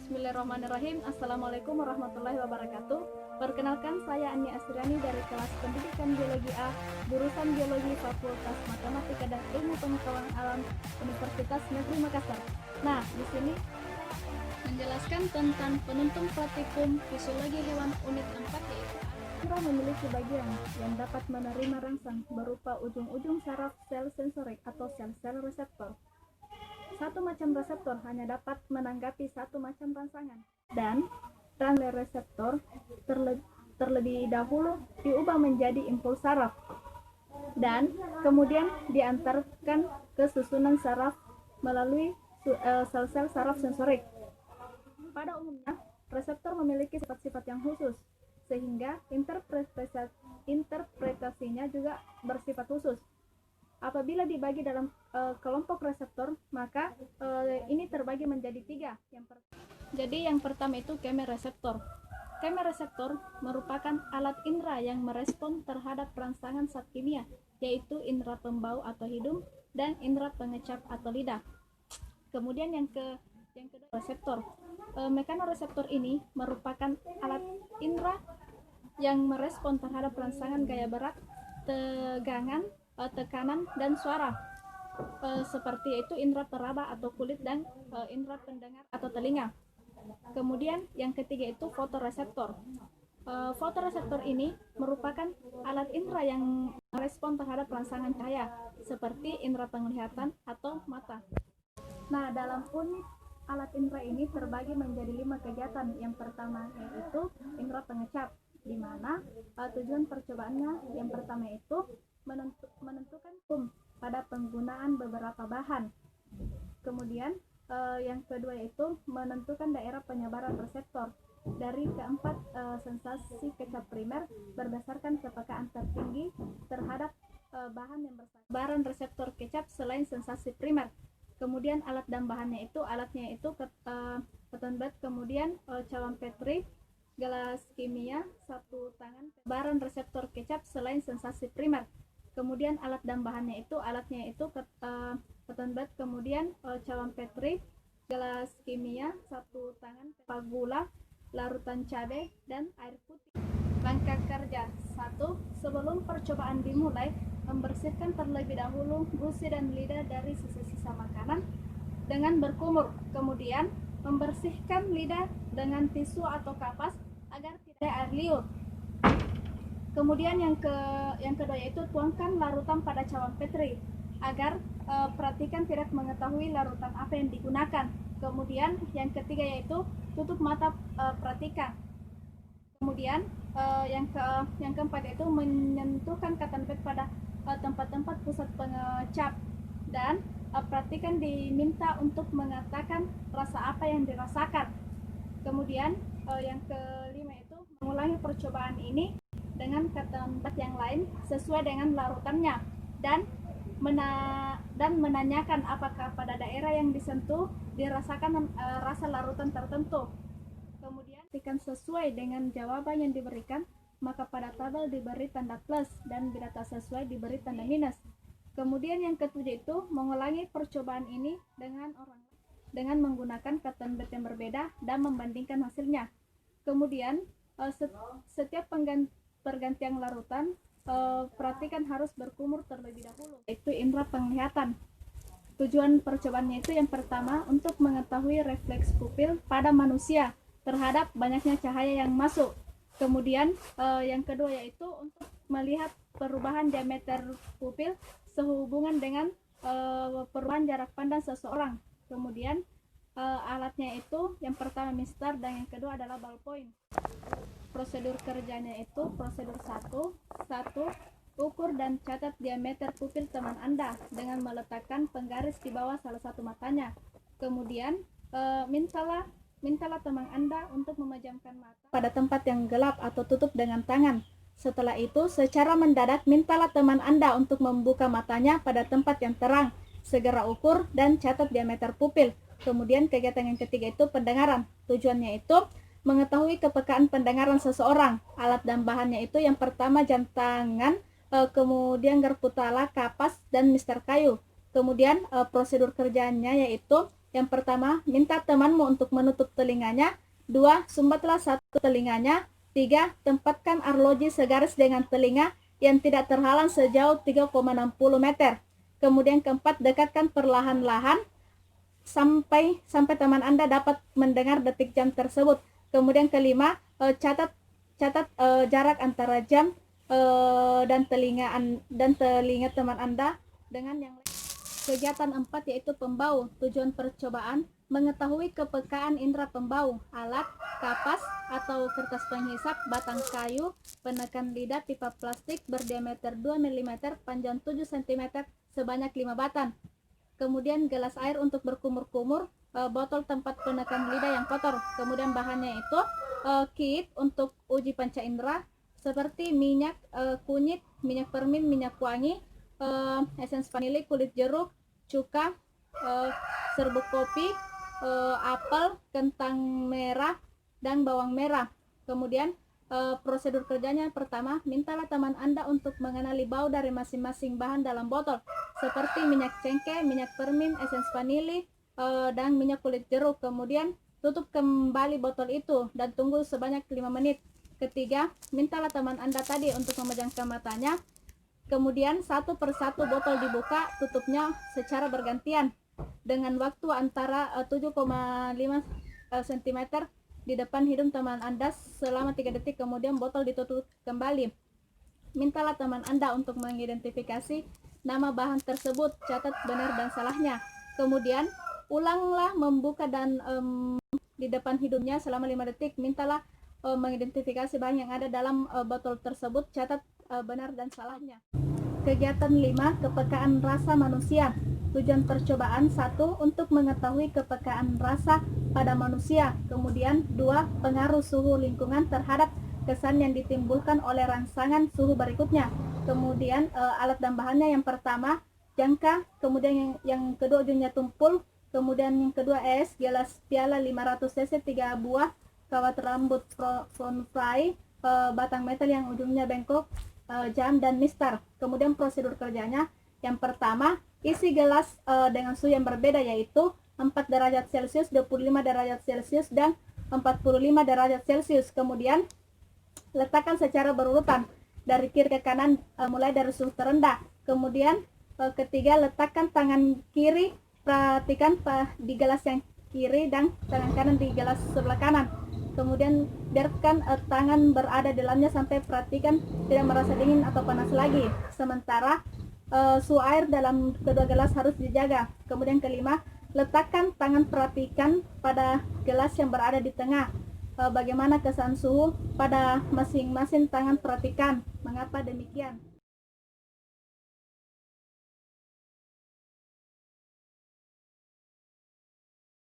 Bismillahirrahmanirrahim. Assalamualaikum warahmatullahi wabarakatuh. Perkenalkan, saya Ani Asriani dari kelas Pendidikan Biologi A, jurusan Biologi Fakultas Matematika dan Ilmu Pengetahuan Alam Universitas Negeri Makassar. Nah, di sini menjelaskan tentang penuntung praktikum fisiologi hewan unit 4, yaitu indra memiliki bagian yang dapat menerima rangsang berupa ujung-ujung saraf sel sensorik atau sel-sel reseptor. Satu macam reseptor hanya dapat menanggapi satu macam rangsangan, dan rantai reseptor terlebih dahulu diubah menjadi impuls saraf dan kemudian diantarkan ke susunan saraf melalui sel-sel saraf sensorik. Pada umumnya, reseptor memiliki sifat-sifat yang khusus, sehingga interpretasinya juga bersifat khusus. Apabila dibagi dalam kelompok reseptor, maka ini terbagi menjadi 3. Jadi yang pertama itu kemoreseptor. Kemoreseptor merupakan alat indera yang merespon terhadap rangsangan zat kimia, yaitu indera pembau atau hidung dan indera pengecap atau lidah. Kemudian yang kedua, reseptor. Mekanoreseptor ini merupakan alat indera yang merespon terhadap rangsangan gaya berat, tegangan, tekanan dan suara, seperti yaitu indera peraba atau kulit dan indera pendengar atau telinga. Kemudian yang ketiga itu fotoreseptor. Fotoreseptor ini merupakan alat indera yang merespon terhadap rangsangan cahaya, seperti indera penglihatan atau mata. Nah, dalam unit alat indera ini terbagi menjadi 5 kegiatan. Yang pertama yaitu indera pengecap, di mana tujuan percobaannya yang pertama itu menentukan pada penggunaan beberapa bahan. Kemudian yang kedua yaitu menentukan daerah penyebaran reseptor dari keempat sensasi kecap primer berdasarkan kepekaan tertinggi terhadap bahan yang bersebaran reseptor kecap selain sensasi primer. Kemudian alat dan bahannya itu, alatnya itu cotton bud, kemudian cawan Petri, gelas kimia, satu tangan penyebaran reseptor kecap selain sensasi primer. Kemudian alat dan bahannya itu, alatnya itu cotton bud, kemudian cawan Petri, gelas kimia, satu tangan gula, larutan cabai dan air putih. Langkah kerja 1. Sebelum percobaan dimulai, membersihkan terlebih dahulu gusi dan lidah dari sisa-sisa makanan dengan berkumur. Kemudian membersihkan lidah dengan tisu atau kapas agar tidak ada air liur. Kemudian yang kedua yaitu tuangkan larutan pada cawan Petri agar perhatikan tidak mengetahui larutan apa yang digunakan. Kemudian yang ketiga yaitu tutup mata, perhatikan. Kemudian yang keempat yaitu menyentuhkan cotton bud pada tempat-tempat pusat pengecap, dan perhatikan diminta untuk mengatakan rasa apa yang dirasakan. Kemudian yang kelima itu mengulangi percobaan ini dengan cotton bud yang lain sesuai dengan larutannya, dan menanyakan apakah pada daerah yang disentuh dirasakan rasa larutan tertentu. Kemudian jika sesuai dengan jawaban yang diberikan, maka pada tabel diberi tanda plus, dan bila tak sesuai diberi tanda minus. Kemudian yang ketujuh itu mengulangi percobaan ini dengan menggunakan cotton bud yang berbeda dan membandingkan hasilnya. Kemudian setiap pergantian larutan perhatikan harus berkumur terlebih dahulu, yaitu indera penglihatan. Tujuan percobaannya itu yang pertama untuk mengetahui refleks pupil pada manusia terhadap banyaknya cahaya yang masuk. Kemudian yang kedua yaitu untuk melihat perubahan diameter pupil sehubungan dengan perubahan jarak pandang seseorang. Kemudian alatnya itu yang pertama mistar dan yang kedua adalah ballpoint. Prosedur kerjanya itu prosedur 1. Ukur dan catat diameter pupil teman Anda dengan meletakkan penggaris di bawah salah satu matanya. Kemudian mintalah teman Anda untuk memejamkan mata pada tempat yang gelap atau tutup dengan tangan. Setelah itu, secara mendadak mintalah teman Anda untuk membuka matanya pada tempat yang terang. Segera ukur dan catat diameter pupil. Kemudian kegiatan yang ketiga itu pendengaran. Tujuannya itu mengetahui kepekaan pendengaran seseorang. Alat dan bahannya itu yang pertama jam tangan, kemudian garpu tala, kapas, dan mister kayu. Kemudian prosedur kerjanya yaitu Yang pertama, minta temanmu untuk menutup telinganya. 2. Sumbatlah satu telinganya. 3. Tempatkan arloji segaris dengan telinga yang tidak terhalang sejauh 3,60 meter. Kemudian keempat, dekatkan perlahan-lahan sampai teman Anda dapat mendengar detik jam tersebut. Kemudian kelima, catat jarak antara jam dan telinga teman Anda dengan yang lain. Kegiatan 4 yaitu pembau. Tujuan percobaan mengetahui kepekaan indera pembau, alat, kapas atau kertas penghisap, batang kayu, penekan lidah, pipa plastik berdiameter 2 mm, panjang 7 cm sebanyak 5 batang. Kemudian gelas air untuk berkumur-kumur, botol tempat penekan lidah yang kotor. Kemudian bahannya itu kit untuk uji panca indera seperti minyak kunyit, minyak permin, minyak wangi, esens vanili, kulit jeruk, cuka, serbuk kopi, apel, kentang merah, dan bawang merah. Kemudian prosedur kerjanya pertama, mintalah teman Anda untuk mengenali bau dari masing-masing bahan dalam botol seperti minyak cengkeh, minyak permin, esens vanili, dan minyak kulit jeruk. Kemudian tutup kembali botol itu dan tunggu sebanyak 5 menit. Ketiga, mintalah teman Anda tadi untuk memejamkan matanya. Kemudian satu persatu botol dibuka, tutupnya secara bergantian dengan waktu antara 7,5 cm di depan hidung teman Anda selama 3 detik. Kemudian botol ditutup kembali. Mintalah teman Anda untuk mengidentifikasi nama bahan tersebut, catat benar dan salahnya. Kemudian ulanglah membuka dan di depan hidungnya selama 5 detik. Mintalah mengidentifikasi bahan yang ada dalam botol tersebut, catat benar dan salahnya. Kegiatan 5, kepekaan rasa manusia. Tujuan percobaan 1, untuk mengetahui kepekaan rasa pada manusia. Kemudian 2, pengaruh suhu lingkungan terhadap kesan yang ditimbulkan oleh rangsangan suhu berikutnya. Kemudian alat dan bahannya, yang pertama jangka, kemudian yang kedua ujungnya tumpul, kemudian yang kedua es, gelas piala 500 cc 3 buah, kawat rambut phone fly, batang metal yang ujungnya bengkok, jam, dan mistar. Kemudian prosedur kerjanya, yang pertama isi gelas dengan suhu yang berbeda yaitu 4 derajat Celcius, 25 derajat Celcius, dan 45 derajat Celcius. Kemudian letakkan secara berurutan dari kiri ke kanan mulai dari suhu terendah. Kemudian ketiga, letakkan tangan kiri, perhatikan di gelas yang kiri dan tangan kanan di gelas sebelah kanan. Kemudian biarkan tangan berada di dalamnya sampai perhatikan tidak merasa dingin atau panas lagi. Sementara suhu air dalam kedua gelas harus dijaga. Kemudian kelima, letakkan tangan, perhatikan pada gelas yang berada di tengah. Bagaimana kesan suhu pada masing-masing tangan, perhatikan. Mengapa demikian?